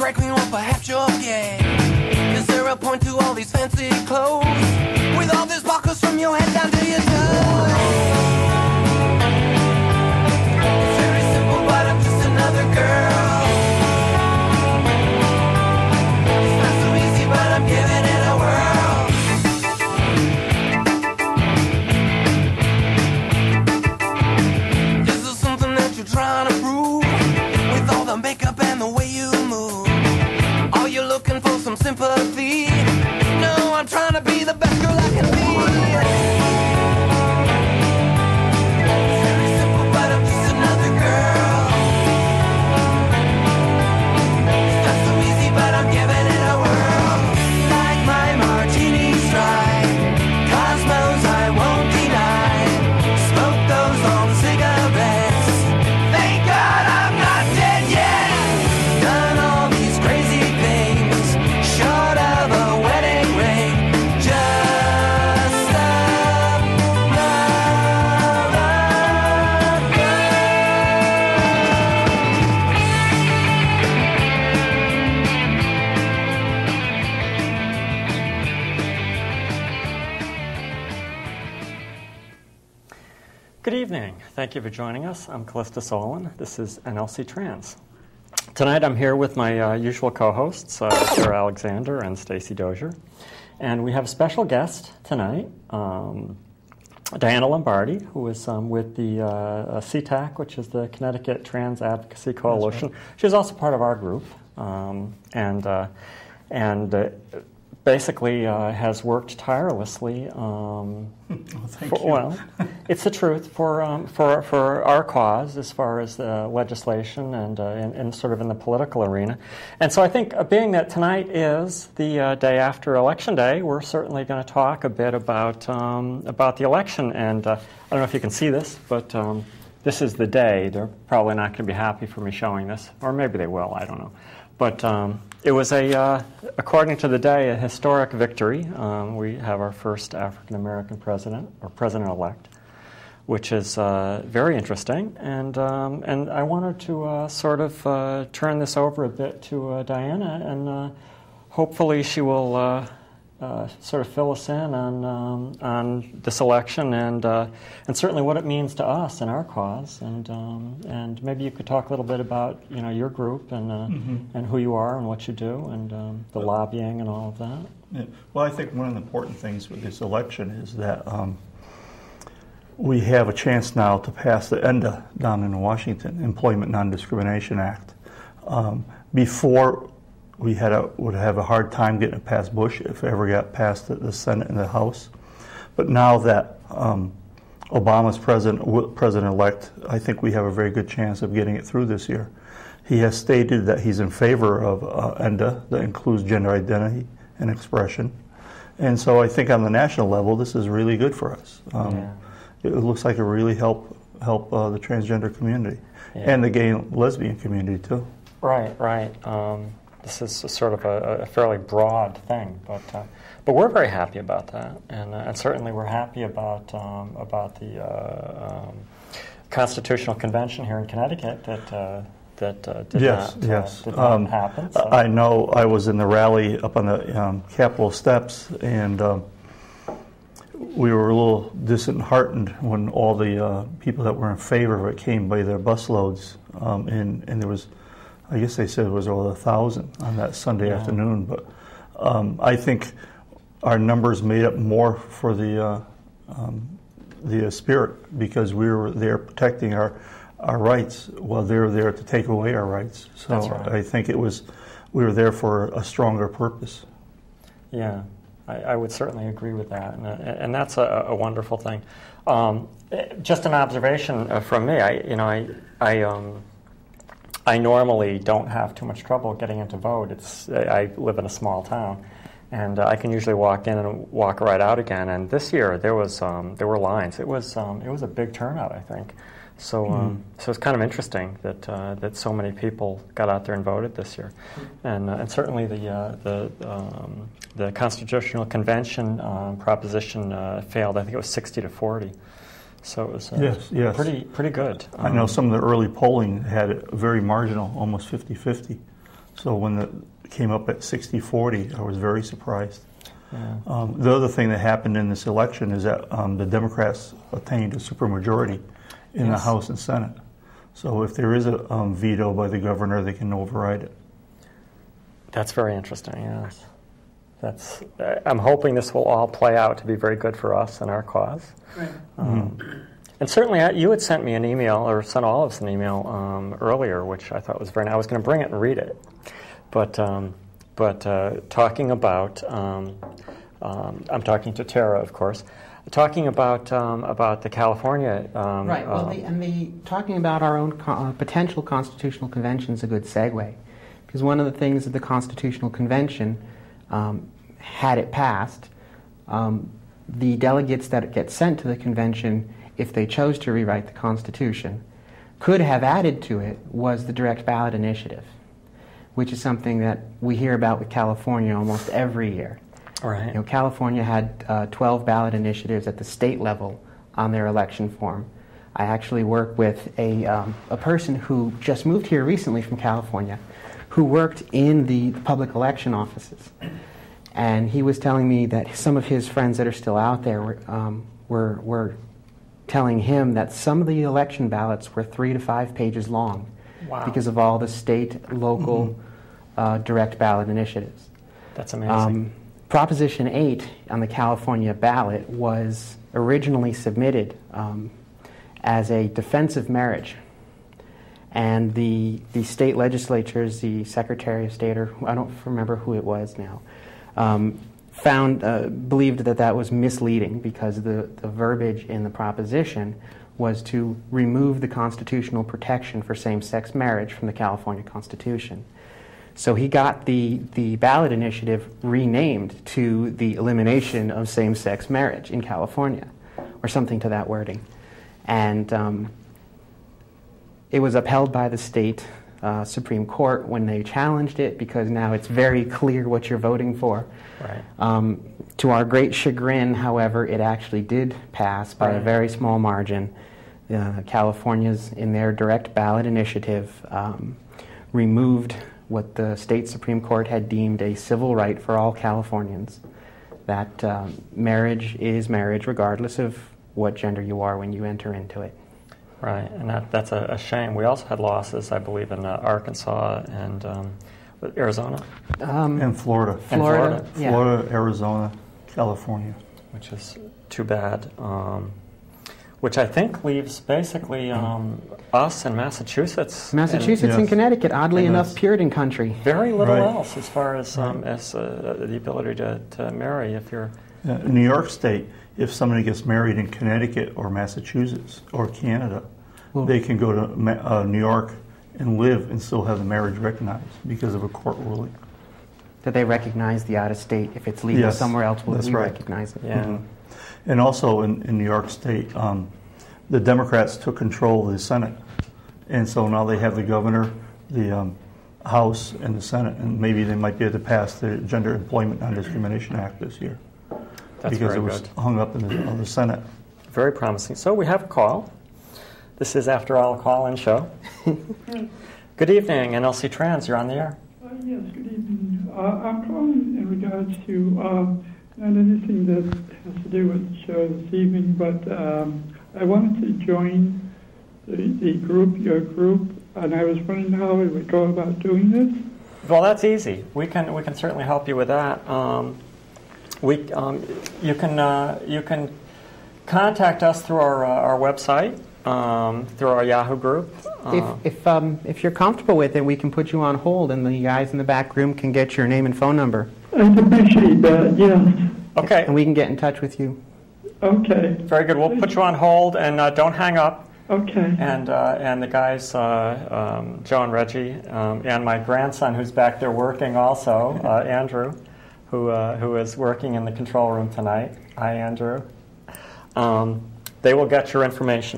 drag queen or perhaps you're gay. Is there a point to all these fancy clothes? With all these buckles from your head down to your toes. It's very simple, but I'm just another girl. It's not so easy, but I'm giving it a whirl. Is there something that you're trying to prove? With all the makeup and the way you move, are you looking for some sympathy? No, I'm trying to be the best girl I can be. It's very simple, but I'm just another girl. It's not so easy, but I'm giving it a whirl. Like my martini stride, cosmos I won't deny. Smoke those long cigarettes. Thank God I'm not dead yet. Done all these crazy things, short of a wedding ring. Just Good evening. Thank you for joining us. I'm Callista Solon. This is nlcTrans. Tonight I'm here with my usual co-hosts, Sarah Alexander and Stacy Dozier. And we have a special guest tonight, Diana Lombardi, who is with the CTAC, which is the Connecticut TransAdvocacy Coalition. Right. She's also part of our group, basically has worked tirelessly. Thank you. Well, it's the truth for our cause as far as legislation and sort of in the political arena. And so I think, being that tonight is the day after Election Day, we're certainly going to talk a bit about the election. And I don't know if you can see this, but this is the day. They're probably not going to be happy for me showing this, or maybe they will. I don't know. But it was according to the day, a historic victory. We have our first African-American president, or president-elect, which is very interesting. And I wanted to sort of turn this over a bit to Diana, and hopefully she will sort of fill us in on this election and certainly what it means to us and our cause, and maybe you could talk a little bit about your group and who you are and what you do and the lobbying and all of that. Yeah. Well, I think one of the important things with this election is that we have a chance now to pass the ENDA down in Washington, Employment Non-Discrimination Act. Before, we would have a hard time getting it past Bush if it ever got past the Senate and the House. But now that Obama's president-elect, I think we have a very good chance of getting it through this year. He has stated that he's in favor of ENDA, that includes gender identity and expression. And so I think on the national level, this is really good for us. It looks like it really help the transgender community and the gay and lesbian community too. Right. This is sort of a fairly broad thing, but we're very happy about that, and certainly we're happy about the Constitutional Convention here in Connecticut that did not happen. So. I know I was in the rally up on the Capitol steps, and we were a little disheartened when all the people that were in favor of it came by their busloads, and there was, I guess they said it was over 1,000 on that Sunday afternoon, but I think our numbers made up more for the spirit, because we were there protecting our rights while they were there to take away our rights. So that's right. I think we were there for a stronger purpose. Yeah, I would certainly agree with that, and that's a wonderful thing. Just an observation from me. I normally don't have too much trouble getting in to vote. I live in a small town, and I can usually walk in and walk right out again. And this year there were lines. It was a big turnout, I think. So it's kind of interesting that so many people got out there and voted this year, and certainly the Constitutional Convention proposition failed. I think it was 60-40. So it was yes. pretty good. I know some of the early polling had it very marginal, almost 50-50. So when it came up at 60-40, I was very surprised. Yeah. The other thing that happened in this election is that the Democrats attained a supermajority in the House and Senate. So if there is a veto by the governor, they can override it. That's very interesting, yes. I'm hoping this will all play out to be very good for us and our cause. Right. And certainly you had sent me an email, or sent all of us an email earlier, which I thought was very nice. I was going to bring it and read it. But talking about, I'm talking to Tara, of course, talking about the California... right, well, talking about our own potential constitutional convention is a good segue. Because one of the things that the Constitutional Convention, had it passed, the delegates that get sent to the convention, if they chose to rewrite the Constitution, could have added to it was the direct ballot initiative, which is something that we hear about with California almost every year. Right. You know, California had 12 ballot initiatives at the state level on their election form. I actually work with a person who just moved here recently from California, who worked in the public election offices. And he was telling me that some of his friends that are still out there were telling him that some of the election ballots were 3 to 5 pages long. Wow. Because of all the state, local, direct ballot initiatives. That's amazing. Proposition 8 on the California ballot was originally submitted as a defense of marriage. And the state legislatures, the Secretary of State, or I don't remember who it was now, believed that that was misleading because the verbiage in the proposition was to remove the constitutional protection for same-sex marriage from the California Constitution. So he got the ballot initiative renamed to the elimination of same-sex marriage in California, or something to that wording. And it was upheld by the state Supreme Court when they challenged it, because now it's very clear what you're voting for. Right. To our great chagrin, however, it actually did pass by a very small margin. California's, in their direct ballot initiative, removed what the state Supreme Court had deemed a civil right for all Californians, that marriage is marriage regardless of what gender you are when you enter into it. Right, and that's a shame. We also had losses, I believe, in Arkansas and Arizona. And Florida. Florida. Yeah. Florida, Arizona, California. Which is too bad. Which I think leaves basically us and Massachusetts. Massachusetts and Connecticut, oddly And enough, Puritan country. Very little Right. else as far as the ability to marry if you're... In New York State, if somebody gets married in Connecticut or Massachusetts or Canada, they can go to New York and live and still have the marriage recognized because of a court ruling. That they recognize the out-of-state. If it's legal somewhere else, we recognize it. Yeah. And also in New York State, the Democrats took control of the Senate. And so now they have the governor, the House, and the Senate. And maybe they might be able to pass the Gender Employment Non-Discrimination Act this year. That's because very it was good. hung up in the Senate. Very promising. So we have a call. This is, after all, a call-in show. Good evening, nlcTrans. You're on the air. Yes, good evening. I'm calling in regards to not anything that has to do with the show this evening, but I wanted to join the group, your group, and I was wondering how we would go about doing this. Well, that's easy. We can certainly help you with that. You can contact us through our website, through our Yahoo group. If you're comfortable with it, we can put you on hold, and the guys in the back room can get your name and phone number. I'd appreciate that, yes. Okay. And we can get in touch with you. Okay. Very good. We'll put you on hold, and don't hang up. Okay. And the guys, Joe and Reggie, and my grandson, who's back there working also, Andrew, who is working in the control room tonight. Hi, Andrew. They will get your information.